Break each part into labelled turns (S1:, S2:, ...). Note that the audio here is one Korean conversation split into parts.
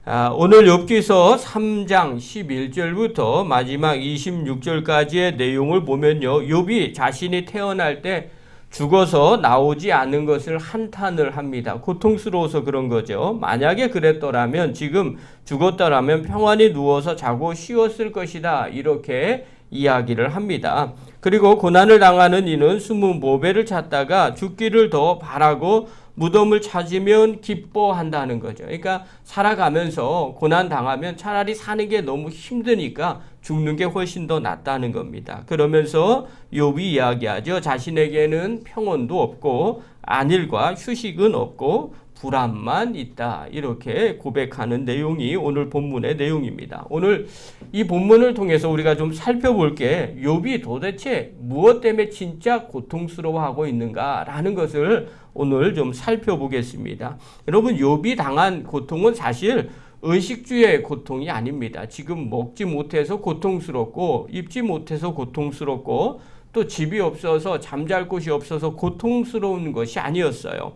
S1: 오늘 욥기서 3장 11절부터 마지막 26절까지의 내용을 보면요. 욥이 자신이 태어날 때 죽어서 나오지 않은 것을 한탄을 합니다. 고통스러워서 그런 거죠. 만약에 그랬더라면, 지금 죽었더라면 평안히 누워서 자고 쉬었을 것이다. 이렇게 이야기를 합니다. 그리고 고난을 당하는 이는 숨은 모배를 찾다가 죽기를 더 바라고 무덤을 찾으면 기뻐한다는 거죠. 그러니까 살아가면서 고난 당하면 차라리 사는 게 너무 힘드니까 죽는 게 훨씬 더 낫다는 겁니다. 그러면서 욥이 이야기하죠. 자신에게는 평온도 없고 안일과 휴식은 없고 불안만 있다. 이렇게 고백하는 내용이 오늘 본문의 내용입니다. 오늘 이 본문을 통해서 우리가 좀 살펴볼 게 욥이 도대체 무엇 때문에 진짜 고통스러워하고 있는가라는 것을 오늘 좀 살펴보겠습니다. 여러분, 욥이 당한 고통은 사실 의식주의 고통이 아닙니다. 지금 먹지 못해서 고통스럽고 입지 못해서 고통스럽고 또 집이 없어서 잠잘 곳이 없어서 고통스러운 것이 아니었어요.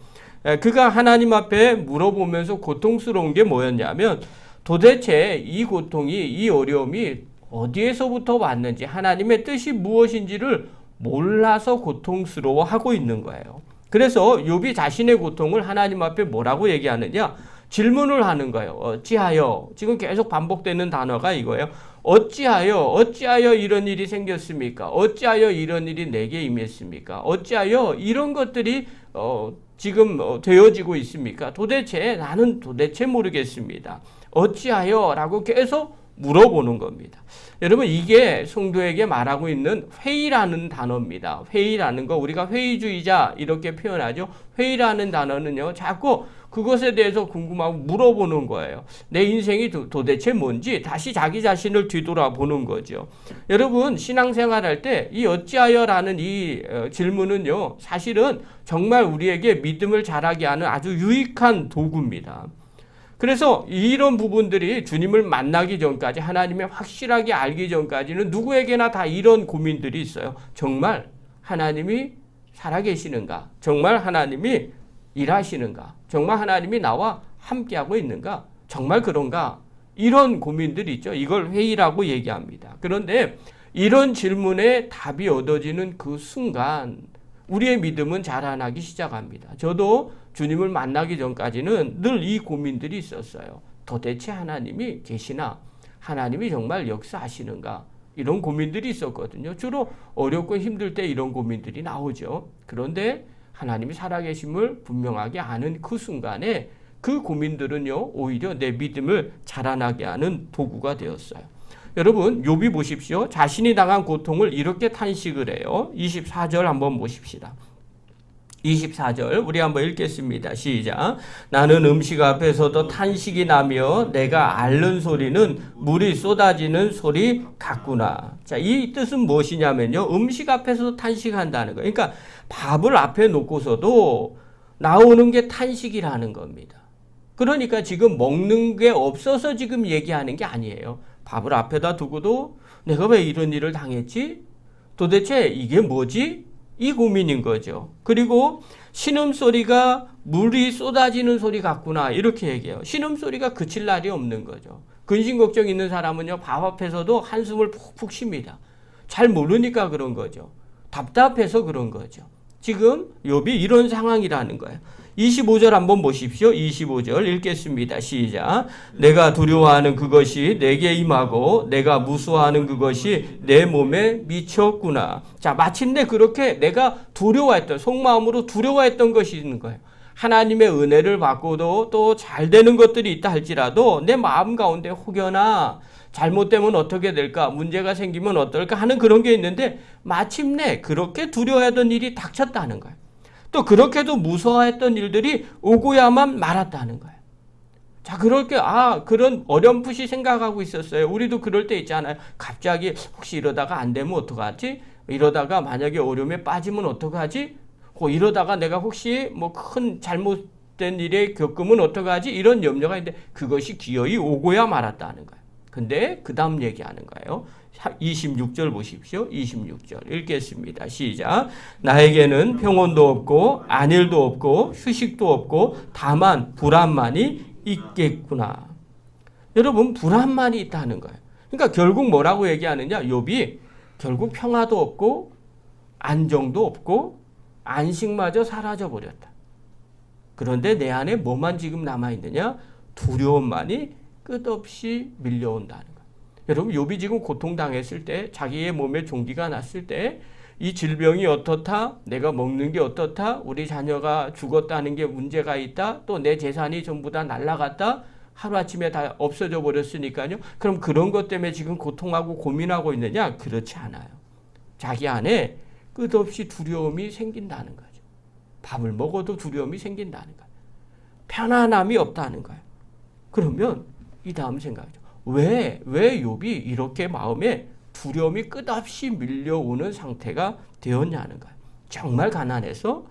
S1: 그가 하나님 앞에 물어보면서 고통스러운 게 뭐였냐면 도대체 이 고통이, 이 어려움이 어디에서부터 왔는지, 하나님의 뜻이 무엇인지를 몰라서 고통스러워하고 있는 거예요. 그래서 욥이 자신의 고통을 하나님 앞에 뭐라고 얘기하느냐? 질문을 하는 거예요. 어찌하여? 지금 계속 반복되는 단어가 이거예요. 어찌하여 이런 일이 생겼습니까? 어찌하여 이런 일이 내게 임했습니까? 어찌하여 이런 것들이 지금 되어지고 있습니까? 나는 도대체 모르겠습니다. 어찌하여? 라고 계속 물어보는 겁니다. 여러분, 이게 성도에게 말하고 있는 회의라는 단어입니다. 회의라는 거, 우리가 회의주의자 이렇게 표현하죠. 회의라는 단어는요, 자꾸 그것에 대해서 궁금하고 물어보는 거예요. 내 인생이 도대체 뭔지 다시 자기 자신을 뒤돌아보는 거죠. 여러분, 신앙생활 할 때 이 어찌하여라는 이 질문은요, 사실은 정말 우리에게 믿음을 자라게 하는 아주 유익한 도구입니다. 그래서 이런 부분들이 주님을 만나기 전까지, 하나님의 확실하게 알기 전까지는 누구에게나 다 이런 고민들이 있어요. 정말 하나님이 살아계시는가? 정말 하나님이 일하시는가? 정말 하나님이 나와 함께하고 있는가? 정말 그런가? 이런 고민들이 있죠. 이걸 회의라고 얘기합니다. 그런데 이런 질문에 답이 얻어지는 그 순간 우리의 믿음은 자라나기 시작합니다. 저도 주님을 만나기 전까지는 늘 이 고민들이 있었어요. 도대체 하나님이 계시나? 하나님이 정말 역사하시는가? 이런 고민들이 있었거든요. 주로 어렵고 힘들 때 이런 고민들이 나오죠. 그런데 하나님이 살아계심을 분명하게 아는 그 순간에 그 고민들은요, 오히려 내 믿음을 자라나게 하는 도구가 되었어요. 여러분, 욥이 보십시오. 자신이 당한 고통을 이렇게 탄식을 해요. 24절 한번 보십시다. 24절 우리 한번 읽겠습니다. 시작. 나는 음식 앞에서도 탄식이 나며 내가 앓는 소리는 물이 쏟아지는 소리 같구나. 자, 이 뜻은 무엇이냐면요, 음식 앞에서도 탄식한다는 거예요. 그러니까 밥을 앞에 놓고서도 나오는 게 탄식이라는 겁니다. 그러니까 지금 먹는 게 없어서 지금 얘기하는 게 아니에요. 밥을 앞에다 두고도 내가 왜 이런 일을 당했지? 도대체 이게 뭐지? 이 고민인 거죠. 그리고 신음소리가 물이 쏟아지는 소리 같구나, 이렇게 얘기해요. 신음소리가 그칠 날이 없는 거죠. 근심 걱정 있는 사람은요, 밥 앞에서도 한숨을 푹푹 쉽니다. 잘 모르니까 그런 거죠. 답답해서 그런 거죠. 지금 욥이 이런 상황이라는 거예요. 25절 한번 보십시오. 25절 읽겠습니다. 시작. 내가 두려워하는 그것이 내게 임하고 내가 무수워하는 그것이 내 몸에 미쳤구나. 자, 마침내 그렇게 내가 두려워했던, 속마음으로 두려워했던 것이 있는 거예요. 하나님의 은혜를 받고도 또 잘 되는 것들이 있다 할지라도 내 마음 가운데 혹여나 잘못되면 어떻게 될까, 문제가 생기면 어떨까 하는 그런 게 있는데 마침내 그렇게 두려워하던 일이 닥쳤다는 거예요. 또 그렇게도 무서워했던 일들이 오고야만 말았다는 거예요. 자, 그렇게 그런 어렴풋이 생각하고 있었어요. 우리도 그럴 때 있잖아요. 갑자기 혹시 이러다가 안 되면 어떡하지? 이러다가 만약에 어려움에 빠지면 어떡하지? 이러다가 내가 혹시 뭐 큰 잘못된 일에 겪으면 어떡하지? 이런 염려가 있는데 그것이 기어이 오고야 말았다는 거예요. 근데 그 다음 얘기하는 거예요. 26절 보십시오. 26절 읽겠습니다. 시작. 나에게는 평온도 없고 안일도 없고 휴식도 없고 다만 불안만이 있겠구나. 여러분 불안만이 있다는 거예요. 그러니까 결국 뭐라고 얘기하느냐? 욥이 결국 평화도 없고 안정도 없고 안식마저 사라져 버렸다. 그런데 내 안에 뭐만 지금 남아 있느냐? 두려움만이 끝없이 밀려온다는 거예요. 여러분 욥이 지금 고통당했을 때, 자기의 몸에 종기가 났을 때, 이 질병이 어떻다? 내가 먹는 게 어떻다? 우리 자녀가 죽었다는 게 문제가 있다? 또 내 재산이 전부 다 날아갔다? 하루아침에 다 없어져 버렸으니까요. 그럼 그런 것 때문에 지금 고통하고 고민하고 있느냐? 그렇지 않아요. 자기 안에 끝없이 두려움이 생긴다는 거죠. 밥을 먹어도 두려움이 생긴다는 거예요. 편안함이 없다는 거예요. 그러면 이 다음 생각이죠. 왜 욥이 이렇게 마음에 두려움이 끝없이 밀려오는 상태가 되었냐는 거예요. 정말 가난해서?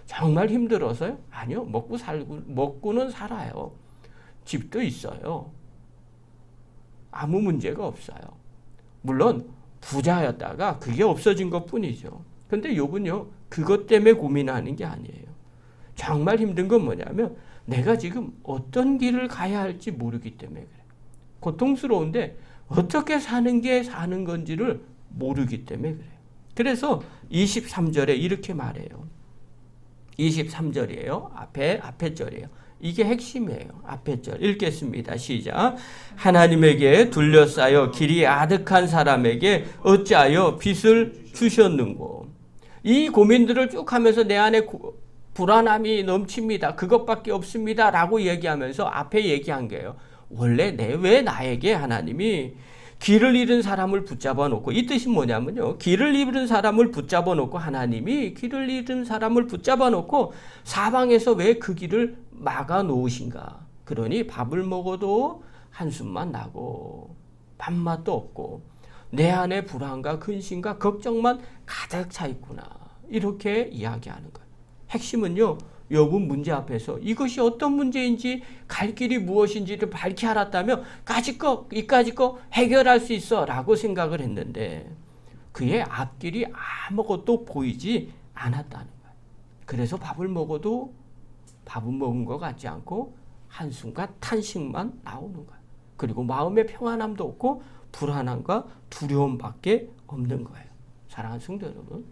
S1: 정말 힘들어서요? 아니요. 먹고는 살아요. 집도 있어요. 아무 문제가 없어요. 물론 부자였다가 그게 없어진 것뿐이죠. 근데 욥은요, 그것 때문에 고민하는 게 아니에요. 정말 힘든 건 뭐냐면 내가 지금 어떤 길을 가야 할지 모르기 때문에 그래요. 고통스러운데 어떻게 사는 게 사는 건지를 모르기 때문에 그래요. 그래서 23절에 이렇게 말해요. 23절이에요. 앞에 절이에요. 이게 핵심이에요. 앞에 절 읽겠습니다. 시작. 하나님에게 둘러싸여 길이 아득한 사람에게 어찌하여 빛을 주셨는고. 이 고민들을 쭉 하면서 내 안에 불안함이 넘칩니다. 그것밖에 없습니다. 라고 얘기하면서 앞에 얘기한 게요. 원래 왜 나에게 하나님이 길을 잃은 사람을 붙잡아 놓고, 이 뜻이 뭐냐면요. 길을 잃은 사람을 붙잡아 놓고 하나님이 길을 잃은 사람을 붙잡아 놓고 사방에서 왜 그 길을 막아 놓으신가. 그러니 밥을 먹어도 한숨만 나고 밥맛도 없고 내 안에 불안과 근심과 걱정만 가득 차 있구나. 이렇게 이야기하는 거예요. 핵심은요. 욥은 문제 앞에서 이것이 어떤 문제인지 갈 길이 무엇인지를 밝히 알았다면 이까지 거 해결할 수 있어 라고 생각을 했는데 그의 앞길이 아무것도 보이지 않았다는 거예요. 그래서 밥은 먹은 것 같지 않고 한숨과 탄식만 나오는 거예요. 그리고 마음의 평안함도 없고 불안함과 두려움밖에 없는 거예요. 사랑하는 성도 여러분,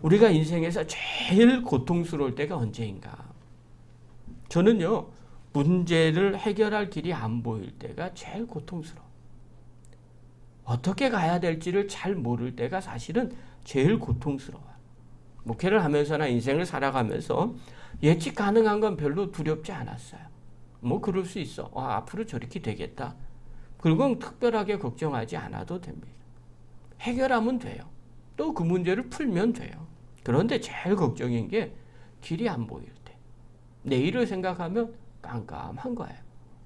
S1: 우리가 인생에서 제일 고통스러울 때가 언제인가? 저는요, 문제를 해결할 길이 안 보일 때가 제일 고통스러워. 어떻게 가야 될지를 잘 모를 때가 사실은 제일 고통스러워요. 목회를 하면서나 인생을 살아가면서 예측 가능한 건 별로 두렵지 않았어요. 뭐 그럴 수 있어. 앞으로 저렇게 되겠다. 그건 특별하게 걱정하지 않아도 됩니다. 해결하면 돼요. 또 그 문제를 풀면 돼요. 그런데 제일 걱정인 게 길이 안 보일 때. 내일을 생각하면 깜깜한 거예요.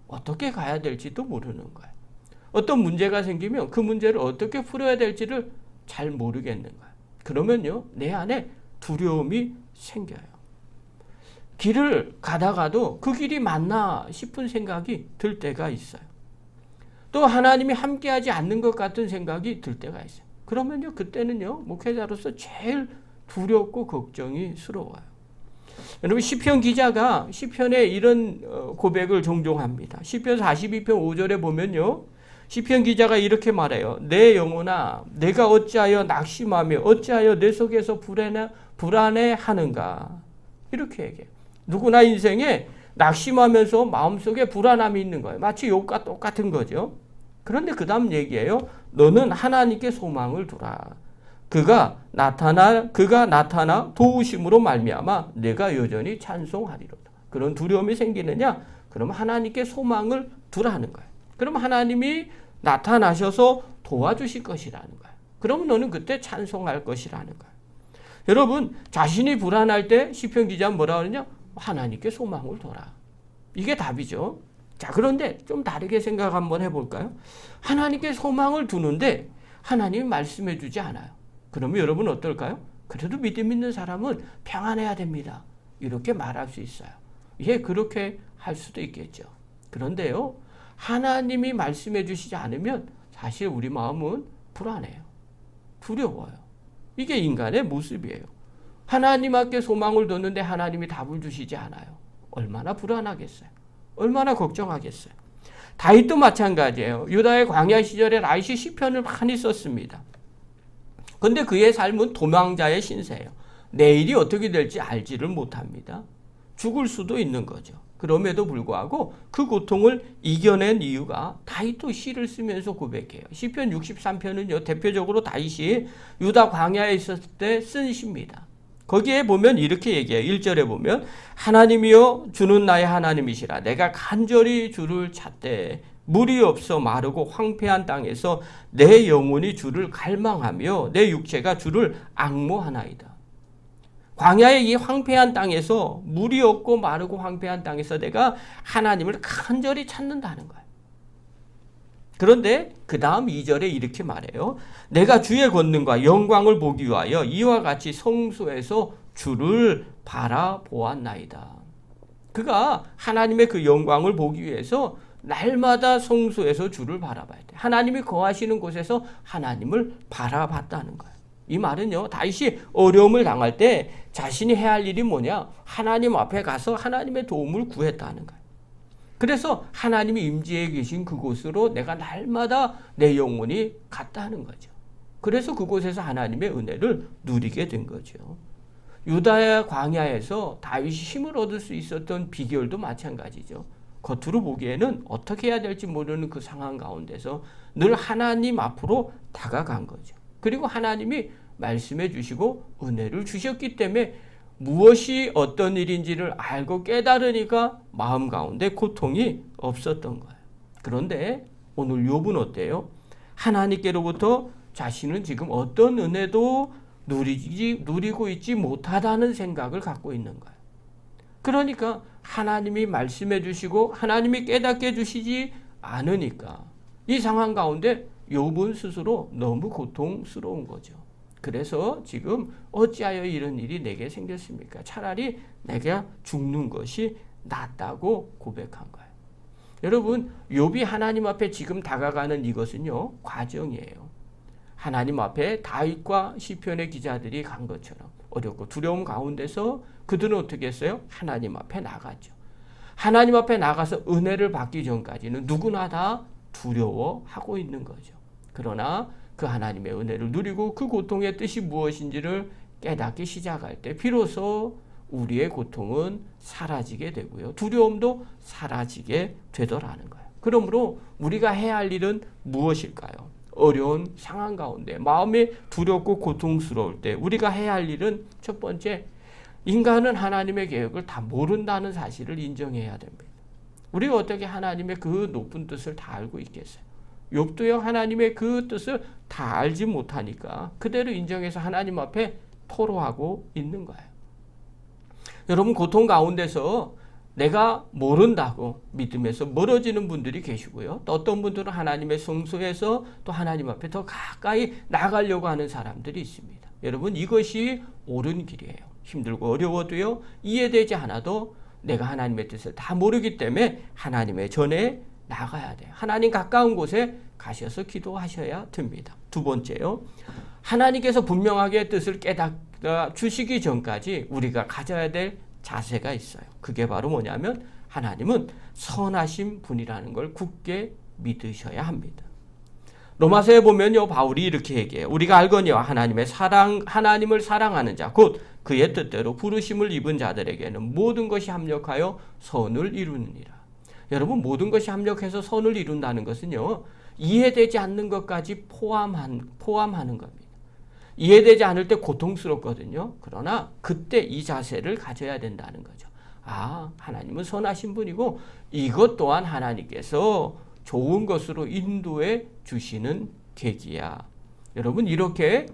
S1: 어떻게 가야 될지도 모르는 거예요. 어떤 문제가 생기면 그 문제를 어떻게 풀어야 될지를 잘 모르겠는 거예요. 그러면요, 내 안에 두려움이 생겨요. 길을 가다가도 그 길이 맞나 싶은 생각이 들 때가 있어요. 또 하나님이 함께하지 않는 것 같은 생각이 들 때가 있어요. 그러면요, 그때는요, 목회자로서 제일 두렵고 걱정이스러워요. 여러분, 시편 기자가 시편에 이런 고백을 종종 합니다. 시편 42편 5절에 보면요, 시편 기자가 이렇게 말해요. 내 영혼아, 내가 어찌하여 낙심하며 어찌하여 내 속에서 불안해하는가. 이렇게 얘기해요. 누구나 인생에 낙심하면서 마음속에 불안함이 있는 거예요. 마치 욥과 똑같은 거죠. 그런데 그 다음 얘기예요. 너는 하나님께 소망을 두라. 그가 나타나 도우심으로 말미암아 내가 여전히 찬송하리로다. 그런 두려움이 생기느냐? 그럼 하나님께 소망을 두라는 거예요. 그럼 하나님이 나타나셔서 도와주실 것이라는 거예요. 그럼 너는 그때 찬송할 것이라는 거예요. 여러분, 자신이 불안할 때 시편 기자는 뭐라 그러냐? 하나님께 소망을 둬라. 이게 답이죠. 자, 그런데 좀 다르게 생각 한번 해볼까요? 하나님께 소망을 두는데 하나님이 말씀해 주지 않아요. 그러면 여러분 어떨까요? 그래도 믿음 있는 사람은 평안해야 됩니다. 이렇게 말할 수 있어요. 예, 그렇게 할 수도 있겠죠. 그런데요, 하나님이 말씀해 주시지 않으면 사실 우리 마음은 불안해요. 두려워요. 이게 인간의 모습이에요. 하나님께 소망을 뒀는데 하나님이 답을 주시지 않아요. 얼마나 불안하겠어요. 얼마나 걱정하겠어요. 다윗도 마찬가지예요. 유다의 광야 시절에 다윗이 시편을 많이 썼습니다. 근데 그의 삶은 도망자의 신세예요. 내일이 어떻게 될지 알지를 못합니다. 죽을 수도 있는 거죠. 그럼에도 불구하고 그 고통을 이겨낸 이유가 다윗도 시를 쓰면서 고백해요. 시편 63편은요. 대표적으로 다윗이 유다 광야에 있었을 때 쓴 시입니다. 거기에 보면 이렇게 얘기해요. 1절에 보면 하나님이여 주는 나의 하나님이시라. 내가 간절히 주를 찾되 물이 없어 마르고 황폐한 땅에서 내 영혼이 주를 갈망하며 내 육체가 주를 앙모하나이다. 광야의 이 황폐한 땅에서 물이 없고 마르고 황폐한 땅에서 내가 하나님을 간절히 찾는다는 거예요. 그런데 그 다음 2절에 이렇게 말해요. 내가 주의 권능과 영광을 보기 위하여 이와 같이 성소에서 주를 바라보았나이다. 그가 하나님의 그 영광을 보기 위해서 날마다 성소에서 주를 바라봐야 돼. 하나님이 거하시는 곳에서 하나님을 바라봤다는 거예요. 이 말은요, 다윗이 어려움을 당할 때 자신이 해야 할 일이 뭐냐? 하나님 앞에 가서 하나님의 도움을 구했다는 거예요. 그래서 하나님이 임재해 계신 그곳으로 내가 날마다 내 영혼이 갔다는 거죠. 그래서 그곳에서 하나님의 은혜를 누리게 된 거죠. 유다의 광야에서 다윗이 힘을 얻을 수 있었던 비결도 마찬가지죠. 겉으로 보기에는 어떻게 해야 될지 모르는 그 상황 가운데서 늘 하나님 앞으로 다가간 거죠. 그리고 하나님이 말씀해 주시고 은혜를 주셨기 때문에 무엇이 어떤 일인지를 알고 깨달으니까 마음 가운데 고통이 없었던 거예요. 그런데 오늘 욥은 어때요? 하나님께로부터 자신은 지금 어떤 은혜도 누리고 있지 못하다는 생각을 갖고 있는 거예요. 그러니까 하나님이 말씀해 주시고 하나님이 깨닫게 해주시지 않으니까 이 상황 가운데 욥은 스스로 너무 고통스러운 거죠. 그래서 지금 어찌하여 이런 일이 내게 생겼습니까? 차라리 내가 죽는 것이 낫다고 고백한 거예요. 여러분, 욥이 하나님 앞에 지금 다가가는 이것은요, 과정이에요. 하나님 앞에 다윗과 시편의 기자들이 간 것처럼 어렵고 두려움 가운데서 그들은 어떻게 했어요? 하나님 앞에 나갔죠. 하나님 앞에 나가서 은혜를 받기 전까지는 누구나 다 두려워하고 있는 거죠. 그러나 그 하나님의 은혜를 누리고 그 고통의 뜻이 무엇인지를 깨닫기 시작할 때 비로소 우리의 고통은 사라지게 되고요. 두려움도 사라지게 되더라는 거예요. 그러므로 우리가 해야 할 일은 무엇일까요? 어려운 상황 가운데 마음이 두렵고 고통스러울 때 우리가 해야 할 일은 첫 번째, 인간은 하나님의 계획을 다 모른다는 사실을 인정해야 됩니다. 우리가 어떻게 하나님의 그 높은 뜻을 다 알고 있겠어요? 욥도요, 하나님의 그 뜻을 다 알지 못하니까 그대로 인정해서 하나님 앞에 토로하고 있는 거예요. 여러분, 고통 가운데서 내가 모른다고 믿음에서 멀어지는 분들이 계시고요. 또 어떤 분들은 하나님의 성소에서 또 하나님 앞에 더 가까이 나가려고 하는 사람들이 있습니다. 여러분, 이것이 옳은 길이에요. 힘들고 어려워도요, 이해되지 않아도 내가 하나님의 뜻을 다 모르기 때문에 하나님의 전에 나가야 돼요. 하나님 가까운 곳에 가셔서 기도하셔야 됩니다. 두 번째요, 하나님께서 분명하게 뜻을 깨닫다 주시기 전까지 우리가 가져야 될 자세가 있어요. 그게 바로 뭐냐면 하나님은 선하신 분이라는 걸 굳게 믿으셔야 합니다. 로마서에 보면요, 바울이 이렇게 얘기해요. 우리가 알거니와 하나님을 사랑하는 자, 곧 그의 뜻대로 부르심을 입은 자들에게는 모든 것이 합력하여 선을 이루느니라. 여러분, 모든 것이 합력해서 선을 이룬다는 것은요, 이해되지 않는 것까지 포함하는 겁니다. 이해되지 않을 때 고통스럽거든요. 그러나 그때 이 자세를 가져야 된다는 거죠. 아, 하나님은 선하신 분이고 이것 또한 하나님께서 좋은 것으로 인도해 주시는 계기야. 여러분, 이렇게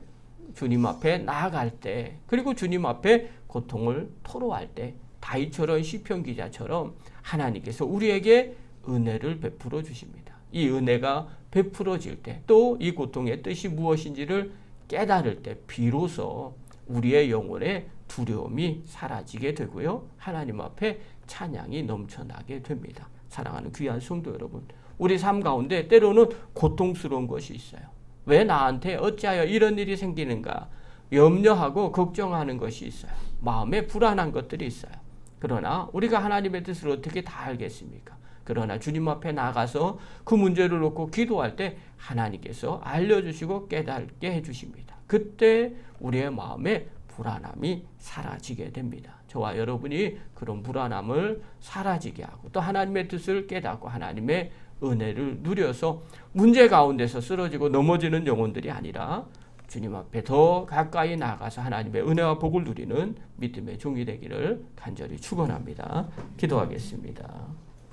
S1: 주님 앞에 나아갈 때, 그리고 주님 앞에 고통을 토로할 때 다윗처럼 시편 기자처럼 하나님께서 우리에게 은혜를 베풀어 주십니다. 이 은혜가 베풀어질 때, 또 이 고통의 뜻이 무엇인지를 깨달을 때 비로소 우리의 영혼의 두려움이 사라지게 되고요. 하나님 앞에 찬양이 넘쳐나게 됩니다. 사랑하는 귀한 성도 여러분, 우리 삶 가운데 때로는 고통스러운 것이 있어요. 왜 나한테 어찌하여 이런 일이 생기는가 염려하고 걱정하는 것이 있어요. 마음에 불안한 것들이 있어요. 그러나 우리가 하나님의 뜻을 어떻게 다 알겠습니까? 그러나 주님 앞에 나가서 그 문제를 놓고 기도할 때 하나님께서 알려주시고 깨닫게 해주십니다. 그때 우리의 마음에 불안함이 사라지게 됩니다. 저와 여러분이 그런 불안함을 사라지게 하고 또 하나님의 뜻을 깨닫고 하나님의 은혜를 누려서 문제 가운데서 쓰러지고 넘어지는 영혼들이 아니라 주님 앞에 더 가까이 나아가서 하나님의 은혜와 복을 누리는 믿음의 종이 되기를 간절히 축원합니다. 기도하겠습니다.